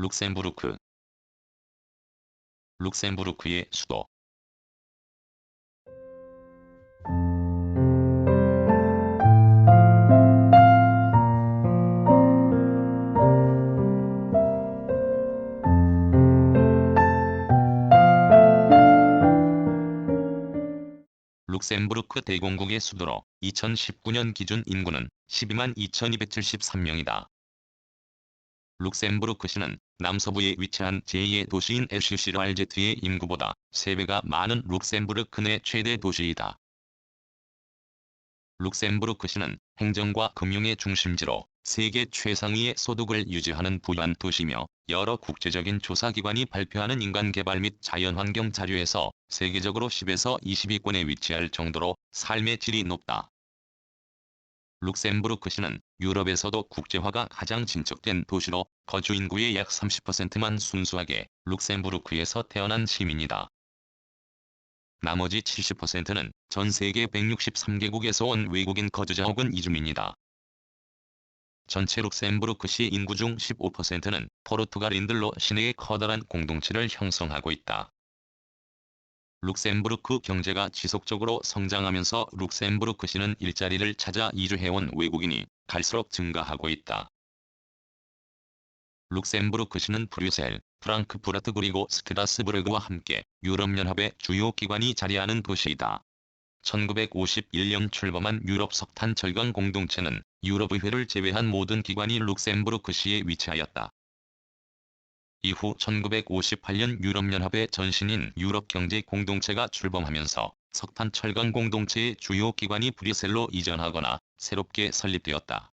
룩셈부르크. 룩셈부르크의 수도. 룩셈부르크 대공국의 수도로 2019년 기준 인구는 12만 2273명이다. 룩셈부르크시는 남서부에 위치한 제2의 도시인 에슈시르알제트의 인구보다 3배가 많은 룩셈부르크 내 최대 도시이다. 룩셈부르크시는 행정과 금융의 중심지로 세계 최상위의 소득을 유지하는 부유한 도시며 여러 국제적인 조사기관이 발표하는 인간개발 및 자연환경 자료에서 세계적으로 10에서 20위권에 위치할 정도로 삶의 질이 높다. 룩셈부르크시는 유럽에서도 국제화가 가장 진척된 도시로 거주 인구의 약 30%만 순수하게 룩셈부르크에서 태어난 시민이다. 나머지 70%는 전 세계 163개국에서 온 외국인 거주자 혹은 이주민이다. 전체 룩셈부르크시 인구 중 15%는 포르투갈인들로 시내의 커다란 공동체를 형성하고 있다. 룩셈부르크 경제가 지속적으로 성장하면서 룩셈부르크시는 일자리를 찾아 이주해온 외국인이 갈수록 증가하고 있다. 룩셈부르크시는 브뤼셀, 프랑크푸르트 그리고 스트라스부르크와 함께 유럽연합의 주요 기관이 자리하는 도시이다. 1951년 출범한 유럽 석탄 철강 공동체는 유럽의회를 제외한 모든 기관이 룩셈부르크시에 위치하였다. 이후 1958년 유럽연합의 전신인 유럽경제공동체가 출범하면서 석탄 철강 공동체의 주요 기관이 브뤼셀로 이전하거나 새롭게 설립되었다.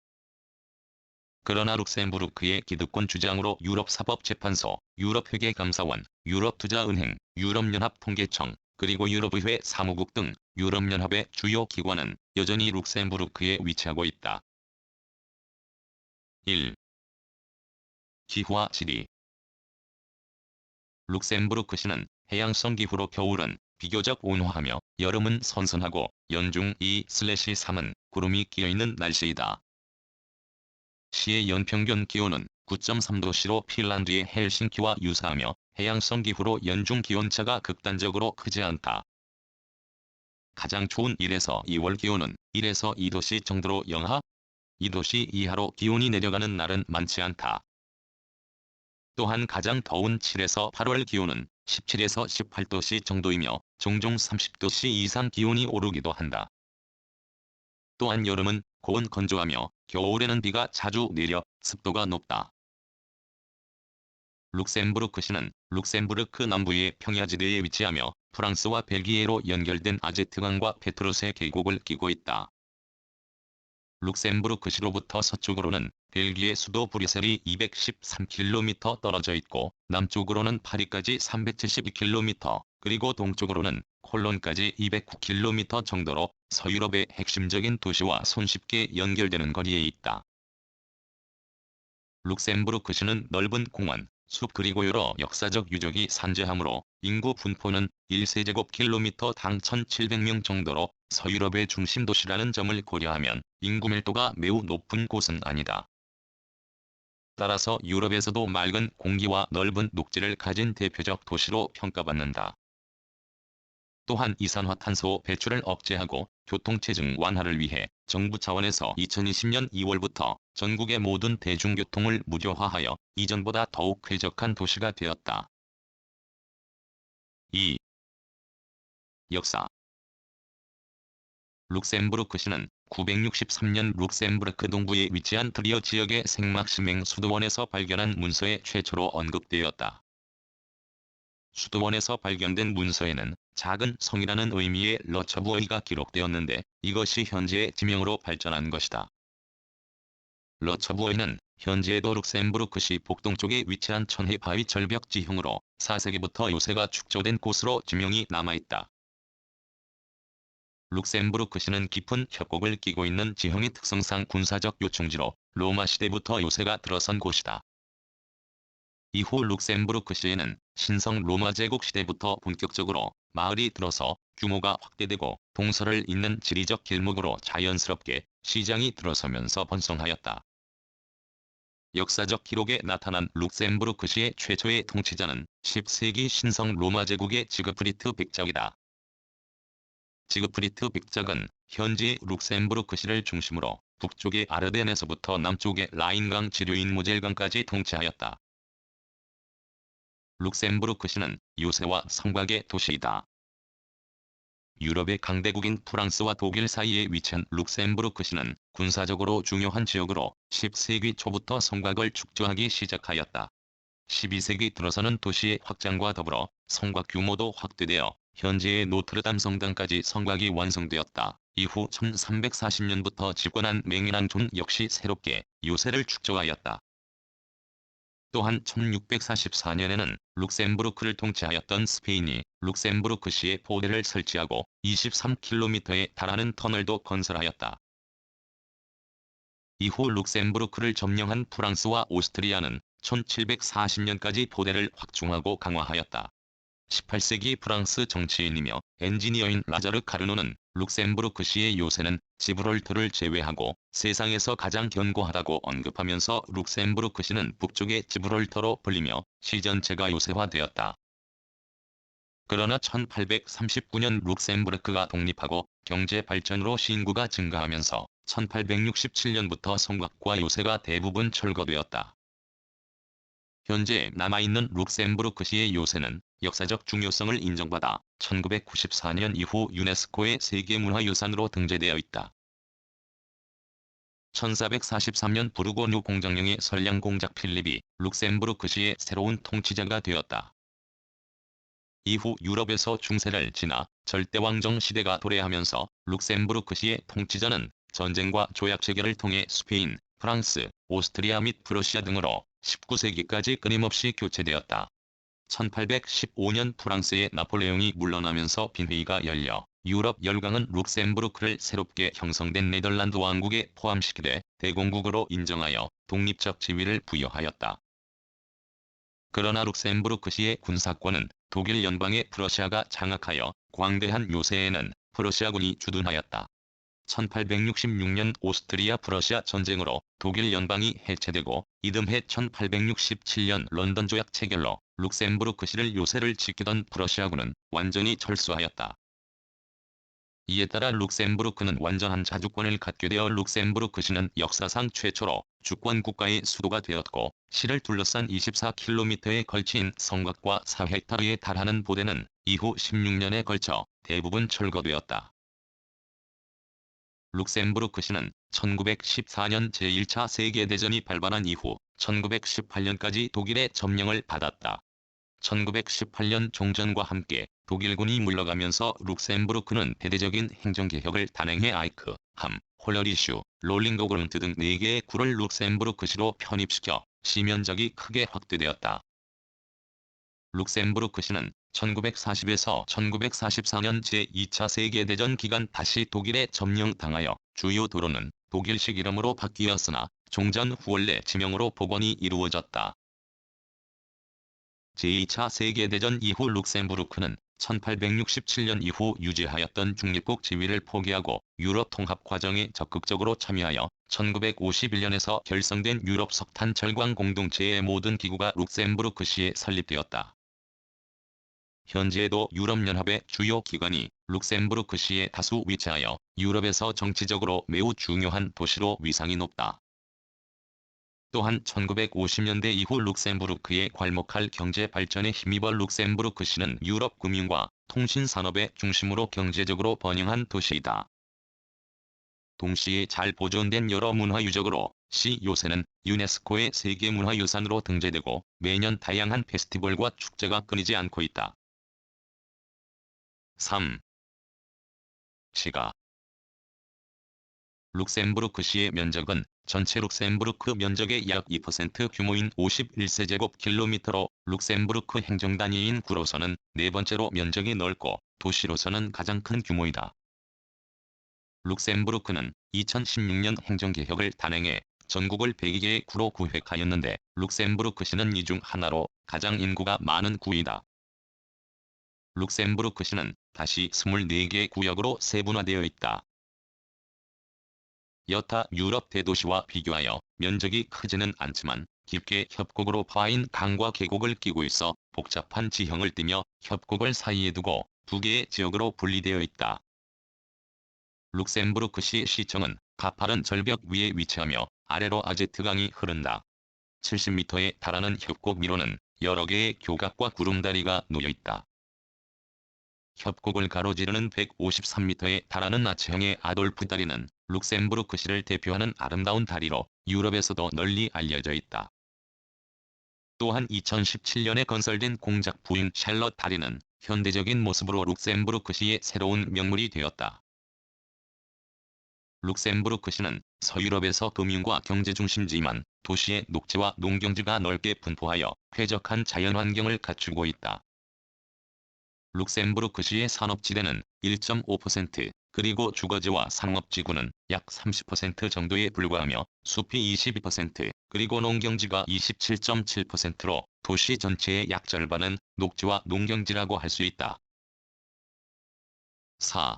그러나 룩셈부르크의 기득권 주장으로 유럽사법재판소, 유럽회계감사원, 유럽투자은행, 유럽연합통계청, 그리고 유럽의회 사무국 등 유럽연합의 주요 기관은 여전히 룩셈부르크에 위치하고 있다. 1. 기후와 지리. 룩셈부르크시는 해양성 기후로 겨울은 비교적 온화하며 여름은 선선하고 연중 2/3은 구름이 끼어있는 날씨이다. 시의 연평균 기온은 9.3도씨로 핀란드의 헬싱키와 유사하며 해양성 기후로 연중 기온차가 극단적으로 크지 않다. 가장 추운 1에서 2월 기온은 1에서 2도씨 정도로 영하 2도씨 이하로 기온이 내려가는 날은 많지 않다. 또한 가장 더운 7에서 8월 기온은 17에서 18도씨 정도이며 종종 30도씨 이상 기온이 오르기도 한다. 또한 여름은 고온 건조하며 겨울에는 비가 자주 내려 습도가 높다. 룩셈부르크시는 룩셈부르크 남부의 평야지대에 위치하며 프랑스와 벨기에로 연결된 아제트강과 페트루세 계곡을 끼고 있다. 룩셈부르크시로부터 서쪽으로는 벨기에 수도 브뤼셀이 213km 떨어져 있고 남쪽으로는 파리까지 372km, 그리고 동쪽으로는 콜론까지 209km 정도로 서유럽의 핵심적인 도시와 손쉽게 연결되는 거리에 있다. 룩셈부르크시는 넓은 공원, 숲 그리고 여러 역사적 유적이 산재하므로 인구 분포는 1세제곱킬로미터당 1,700명 정도로 서유럽의 중심 도시라는 점을 고려하면 인구 밀도가 매우 높은 곳은 아니다. 따라서 유럽에서도 맑은 공기와 넓은 녹지를 가진 대표적 도시로 평가받는다. 또한 이산화탄소 배출을 억제하고 교통체증 완화를 위해 정부 차원에서 2020년 2월부터 전국의 모든 대중교통을 무료화하여 이전보다 더욱 쾌적한 도시가 되었다. 2. 역사. 룩셈부르크시는 963년 룩셈부르크 동부에 위치한 트리어 지역의 생막시맹 수도원에서 발견한 문서에 최초로 언급되었다. 수도원에서 발견된 문서에는 작은 성이라는 의미의 러처부어이가 기록되었는데 이것이 현재의 지명으로 발전한 것이다. 러처부어이는 현재에도 룩셈부르크시 북동쪽에 위치한 천해 바위 절벽 지형으로 4세기부터 요새가 축조된 곳으로 지명이 남아있다. 룩셈부르크시는 깊은 협곡을 끼고 있는 지형의 특성상 군사적 요충지로 로마 시대부터 요새가 들어선 곳이다. 이후 룩셈부르크시에는 신성 로마 제국 시대부터 본격적으로 마을이 들어서 규모가 확대되고 동서를 잇는 지리적 길목으로 자연스럽게 시장이 들어서면서 번성하였다. 역사적 기록에 나타난 룩셈부르크시의 최초의 통치자는 10세기 신성 로마 제국의 지그프리트 백작이다. 지그프리트 백작은 현지의 룩셈부르크시를 중심으로 북쪽의 아르덴에서부터 남쪽의 라인강 지류인 모젤강까지 통치하였다. 룩셈부르크시는 요새와 성곽의 도시이다. 유럽의 강대국인 프랑스와 독일 사이에 위치한 룩셈부르크시는 군사적으로 중요한 지역으로 10세기 초부터 성곽을 축조하기 시작하였다. 12세기 들어서는 도시의 확장과 더불어 성곽 규모도 확대되어 현재의 노트르담 성당까지 성곽이 완성되었다. 이후 1340년부터 집권한 맹인왕 존 역시 새롭게 요새를 축조하였다. 또한 1644년에는 룩셈부르크를 통치하였던 스페인이 룩셈부르크시에 포대를 설치하고 23km에 달하는 터널도 건설하였다. 이후 룩셈부르크를 점령한 프랑스와 오스트리아는 1740년까지 포대를 확충하고 강화하였다. 18세기 프랑스 정치인이며 엔지니어인 라자르 카르노는 룩셈부르크시의 요새는 지브롤터를 제외하고 세상에서 가장 견고하다고 언급하면서 룩셈부르크시는 북쪽의 지브롤터로 불리며 시 전체가 요새화되었다. 그러나 1839년 룩셈부르크가 독립하고 경제 발전으로 시인구가 증가하면서 1867년부터 성곽과 요새가 대부분 철거되었다. 현재 남아있는 룩셈부르크시의 요새는 역사적 중요성을 인정받아 1994년 이후 유네스코의 세계문화유산으로 등재되어 있다. 1443년 부르고뉴 공장령의 선량공작 필립이 룩셈부르크시의 새로운 통치자가 되었다. 이후 유럽에서 중세를 지나 절대왕정 시대가 도래하면서 룩셈부르크시의 통치자는 전쟁과 조약 체결을 통해 스페인, 프랑스, 오스트리아 및 프러시아 등으로 19세기까지 끊임없이 교체되었다. 1815년 프랑스의 나폴레옹이 물러나면서 빈회의가 열려 유럽 열강은 룩셈부르크를 새롭게 형성된 네덜란드 왕국에 포함시키되 대공국으로 인정하여 독립적 지위를 부여하였다. 그러나 룩셈부르크시의 군사권은 독일 연방의 프러시아가 장악하여 광대한 요새에는 프러시아군이 주둔하였다. 1866년 오스트리아 프러시아 전쟁으로 독일 연방이 해체되고 이듬해 1867년 런던 조약 체결로 룩셈부르크시를 요새를 지키던 프러시아군은 완전히 철수하였다. 이에 따라 룩셈부르크는 완전한 자주권을 갖게 되어 룩셈부르크시는 역사상 최초로 주권 국가의 수도가 되었고 시를 둘러싼 24km에 걸친 성곽과 4헥타르에 달하는 보대는 이후 16년에 걸쳐 대부분 철거되었다. 룩셈부르크시는 1914년 제1차 세계대전이 발발한 이후 1918년까지 독일의 점령을 받았다. 1918년 종전과 함께 독일군이 물러가면서 룩셈부르크는 대대적인 행정개혁을 단행해 아이크, 함, 홀러리슈, 롤링거그룬트 등 4개의 구를 룩셈부르크시로 편입시켜 시면적이 크게 확대되었다. 룩셈부르크시는 1940에서 1944년 제2차 세계대전 기간 다시 독일에 점령당하여 주요 도로는 독일식 이름으로 바뀌었으나 종전 후 원래 지명으로 복원이 이루어졌다. 제2차 세계대전 이후 룩셈부르크는 1867년 이후 유지하였던 중립국 지위를 포기하고 유럽 통합 과정에 적극적으로 참여하여 1951년에서 결성된 유럽 석탄 철광 공동체의 모든 기구가 룩셈부르크시에 설립되었다. 현재에도 유럽연합의 주요 기관이 룩셈부르크시에 다수 위치하여 유럽에서 정치적으로 매우 중요한 도시로 위상이 높다. 또한 1950년대 이후 룩셈부르크의 괄목할 경제 발전에 힘입어 룩셈부르크시는 유럽 금융과 통신 산업의 중심으로 경제적으로 번영한 도시이다. 동시에 잘 보존된 여러 문화 유적으로 시 요새는 유네스코의 세계문화유산으로 등재되고 매년 다양한 페스티벌과 축제가 끊이지 않고 있다. 3. 시가 룩셈부르크시의 면적은 전체 룩셈부르크 면적의 약 2% 규모인 51세제곱킬로미터로 룩셈부르크 행정단위인 구로서는 네 번째로 면적이 넓고 도시로서는 가장 큰 규모이다. 룩셈부르크는 2016년 행정개혁을 단행해 전국을 102개의 구로 구획하였는데 룩셈부르크시는 이 중 하나로 가장 인구가 많은 구이다. 룩셈부르크시는 다시 24개 구역으로 세분화되어 있다. 여타 유럽 대도시와 비교하여 면적이 크지는 않지만 깊게 협곡으로 파인 강과 계곡을 끼고 있어 복잡한 지형을 띠며 협곡을 사이에 두고 두 개의 지역으로 분리되어 있다. 룩셈부르크시 시청은 가파른 절벽 위에 위치하며 아래로 아제트강이 흐른다. 70m에 달하는 협곡 위로는 여러 개의 교각과 구름다리가 놓여있다. 협곡을 가로지르는 153m에 달하는 아치형의 아돌프 다리는 룩셈부르크시를 대표하는 아름다운 다리로 유럽에서도 널리 알려져 있다. 또한 2017년에 건설된 공작 부인 샬럿 다리는 현대적인 모습으로 룩셈부르크시의 새로운 명물이 되었다. 룩셈부르크시는 서유럽에서 금융과 경제 중심지이만 도시의 녹지와 농경지가 넓게 분포하여 쾌적한 자연환경을 갖추고 있다. 룩셈부르크시의 산업지대는 1.5%, 그리고 주거지와 상업지구는 약 30% 정도에 불과하며 숲이 22%, 그리고 농경지가 27.7%로 도시 전체의 약 절반은 녹지와 농경지라고 할 수 있다. 4.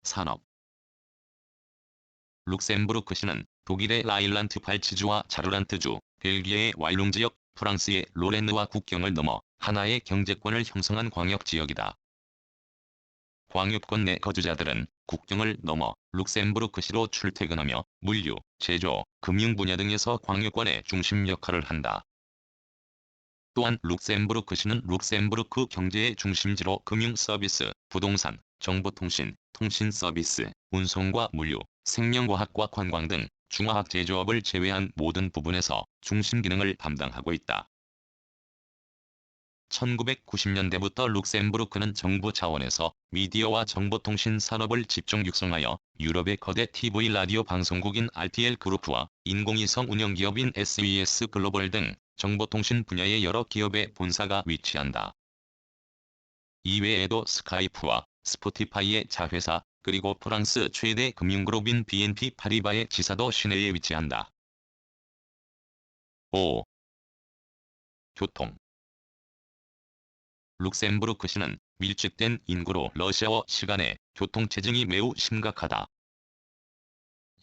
산업. 룩셈부르크시는 독일의 라인란트 발츠주와 자르란트주, 벨기에의 왈롱지역, 프랑스의 로렌느와 국경을 넘어 하나의 경제권을 형성한 광역지역이다. 광역권 내 거주자들은 국경을 넘어 룩셈부르크시로 출퇴근하며 물류, 제조, 금융 분야 등에서 광역권의 중심 역할을 한다. 또한 룩셈부르크시는 룩셈부르크 경제의 중심지로 금융 서비스, 부동산, 정보통신, 통신 서비스, 운송과 물류, 생명과학과 관광 등 중화학 제조업을 제외한 모든 부분에서 중심 기능을 담당하고 있다. 1990년대부터 룩셈부르크는 정부 차원에서 미디어와 정보통신 산업을 집중 육성하여 유럽의 거대 TV 라디오 방송국인 RTL 그룹과 인공위성 운영기업인 SES 글로벌 등 정보통신 분야의 여러 기업의 본사가 위치한다. 이외에도 스카이프와 스포티파이의 자회사, 그리고 프랑스 최대 금융그룹인 BNP 파리바의 지사도 시내에 위치한다. 5. 교통. 룩셈부르크시는 밀집된 인구로 러시아어 시간에 교통체증이 매우 심각하다.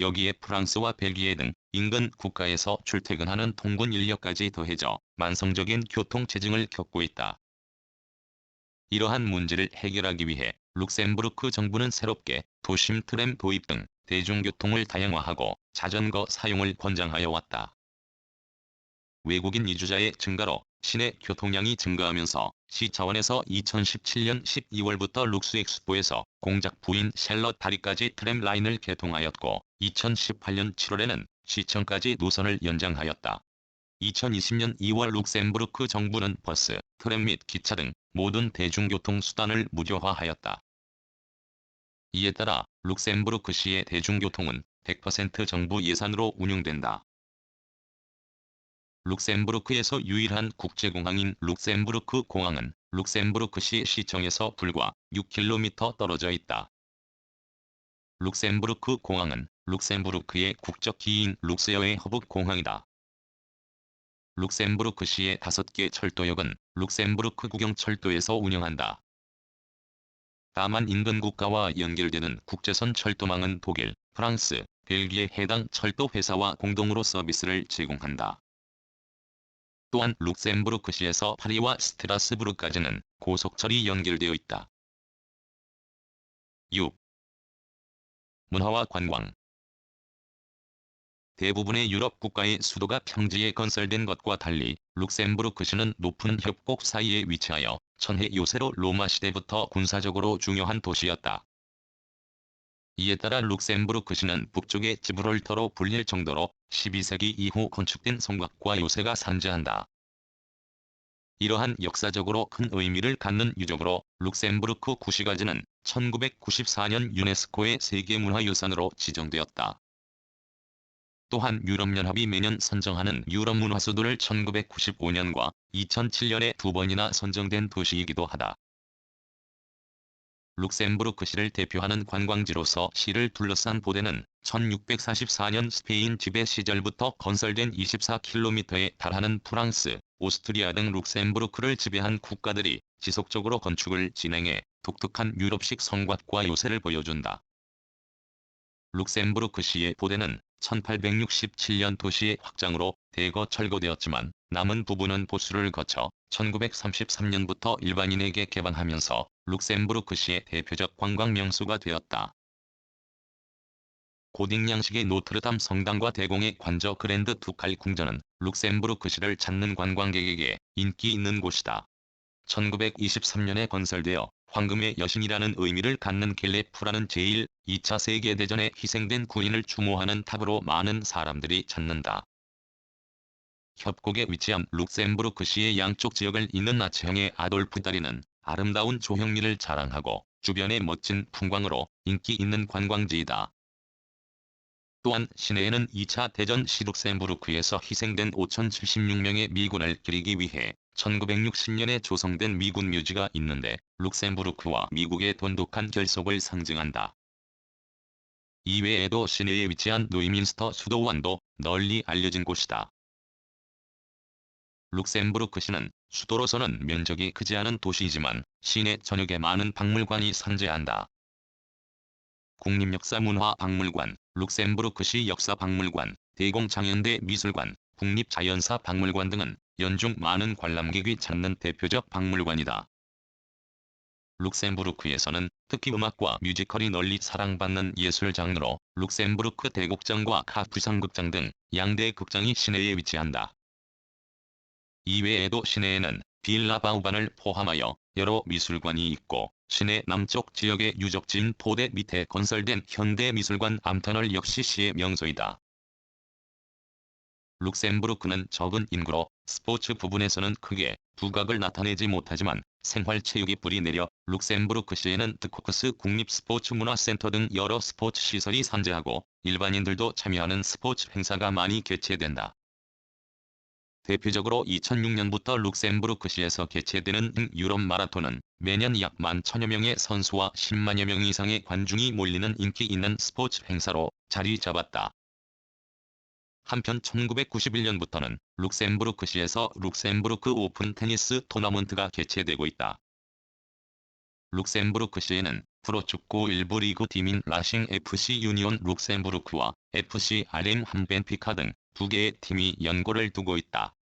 여기에 프랑스와 벨기에 등 인근 국가에서 출퇴근하는 통근 인력까지 더해져 만성적인 교통체증을 겪고 있다. 이러한 문제를 해결하기 위해 룩셈부르크 정부는 새롭게 도심 트램 도입 등 대중교통을 다양화하고 자전거 사용을 권장하여 왔다. 외국인 이주자의 증가로 시내 교통량이 증가하면서 시 차원에서 2017년 12월부터 룩스엑스포에서 공작 부인 샬럿 다리까지 트램 라인을 개통하였고 2018년 7월에는 시청까지 노선을 연장하였다. 2020년 2월 룩셈부르크 정부는 버스, 트램 및 기차 등 모든 대중교통 수단을 무료화하였다. 이에 따라 룩셈부르크시의 대중교통은 100% 정부 예산으로 운영된다. 룩셈부르크에서 유일한 국제공항인 룩셈부르크 공항은 룩셈부르크시 시청에서 불과 6km 떨어져 있다. 룩셈부르크 공항은 룩셈부르크의 국적 기인 룩스여의 허브 공항이다. 룩셈부르크시의 5개 철도역은 룩셈부르크 국영철도에서 운영한다. 다만 인근 국가와 연결되는 국제선 철도망은 독일, 프랑스, 벨기에 해당 철도 회사와 공동으로 서비스를 제공한다. 또한 룩셈부르크시에서 파리와 스트라스부르까지는 고속철이 연결되어 있다. 6. 문화와 관광. 대부분의 유럽 국가의 수도가 평지에 건설된 것과 달리 룩셈부르크시는 높은 협곡 사이에 위치하여 천해 요새로 로마 시대부터 군사적으로 중요한 도시였다. 이에 따라 룩셈부르크시는 북쪽의 지브롤터로 불릴 정도로 12세기 이후 건축된 성곽과 요새가 산재한다. 이러한 역사적으로 큰 의미를 갖는 유적으로 룩셈부르크 구시가지는 1994년 유네스코의 세계문화유산으로 지정되었다. 또한 유럽연합이 매년 선정하는 유럽 문화수도를 1995년과 2007년에 2번이나 선정된 도시이기도 하다. 룩셈부르크시를 대표하는 관광지로서 시를 둘러싼 보대는 1644년 스페인 지배 시절부터 건설된 24km에 달하는 프랑스, 오스트리아 등 룩셈부르크를 지배한 국가들이 지속적으로 건축을 진행해 독특한 유럽식 성곽과 요새를 보여준다. 룩셈부르크시의 보대는 1867년 도시의 확장으로 대거 철거되었지만 남은 부분은 보수를 거쳐 1933년부터 일반인에게 개방하면서 룩셈부르크시의 대표적 관광 명소가 되었다. 고딕 양식의 노트르담 성당과 대공의 관저 그랜드 두칼 궁전은 룩셈부르크시를 찾는 관광객에게 인기 있는 곳이다. 1923년에 건설되어 황금의 여신이라는 의미를 갖는 갤레프라는 제1, 2차 세계대전에 희생된 군인을 추모하는 탑으로 많은 사람들이 찾는다. 협곡에 위치한 룩셈부르크시의 양쪽 지역을 잇는 나치형의 아돌프 다리는 아름다운 조형미를 자랑하고 주변의 멋진 풍광으로 인기 있는 관광지이다. 또한 시내에는 2차 대전 시 룩셈부르크에서 희생된 5,076명의 미군을 기리기 위해 1960년에 조성된 미군 묘지가 있는데 룩셈부르크와 미국의 돈독한 결속을 상징한다. 이외에도 시내에 위치한 노이민스터 수도원도 널리 알려진 곳이다. 룩셈부르크시는 수도로서는 면적이 크지 않은 도시이지만 시내 전역에 많은 박물관이 산재한다. 국립역사문화박물관, 룩셈부르크시 역사박물관, 대공장현대 미술관, 국립자연사박물관 등은 연중 많은 관람객이 찾는 대표적 박물관이다. 룩셈부르크에서는 특히 음악과 뮤지컬이 널리 사랑받는 예술 장르로 룩셈부르크 대곡장과 카프상극장 등 양대 극장이 시내에 위치한다. 이외에도 시내에는 빌라 바우반을 포함하여 여러 미술관이 있고 시내 남쪽 지역의 유적지인 포대 밑에 건설된 현대미술관 암터널 역시 시의 명소이다. 룩셈부르크는 적은 인구로 스포츠 부분에서는 크게 두각을 나타내지 못하지만 생활체육이 뿌리 내려 룩셈부르크시에는 드코크스 국립스포츠문화센터 등 여러 스포츠 시설이 산재하고 일반인들도 참여하는 스포츠 행사가 많이 개최된다. 대표적으로 2006년부터 룩셈부르크시에서 개최되는 유럽 마라톤은 매년 약 11,000여 명의 선수와 10만여 명 이상의 관중이 몰리는 인기 있는 스포츠 행사로 자리 잡았다. 한편 1991년부터는 룩셈부르크시에서 룩셈부르크 오픈 테니스 토너먼트가 개최되고 있다. 룩셈부르크시에는 프로축구 1부 리그 팀인 라싱 FC 유니온 룩셈부르크와 FC 아렘함 벤피카 등 두 개의 팀이 연고를 두고 있다.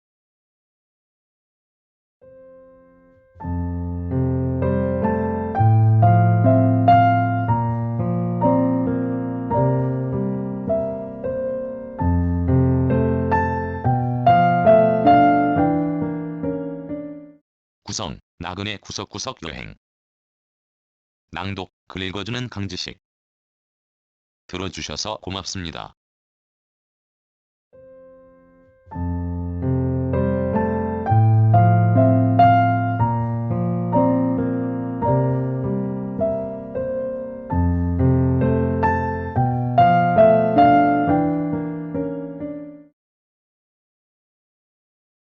구성, 나그네 구석구석 여행. 낭독, 글 읽어주는 강지식. 들어주셔서 고맙습니다.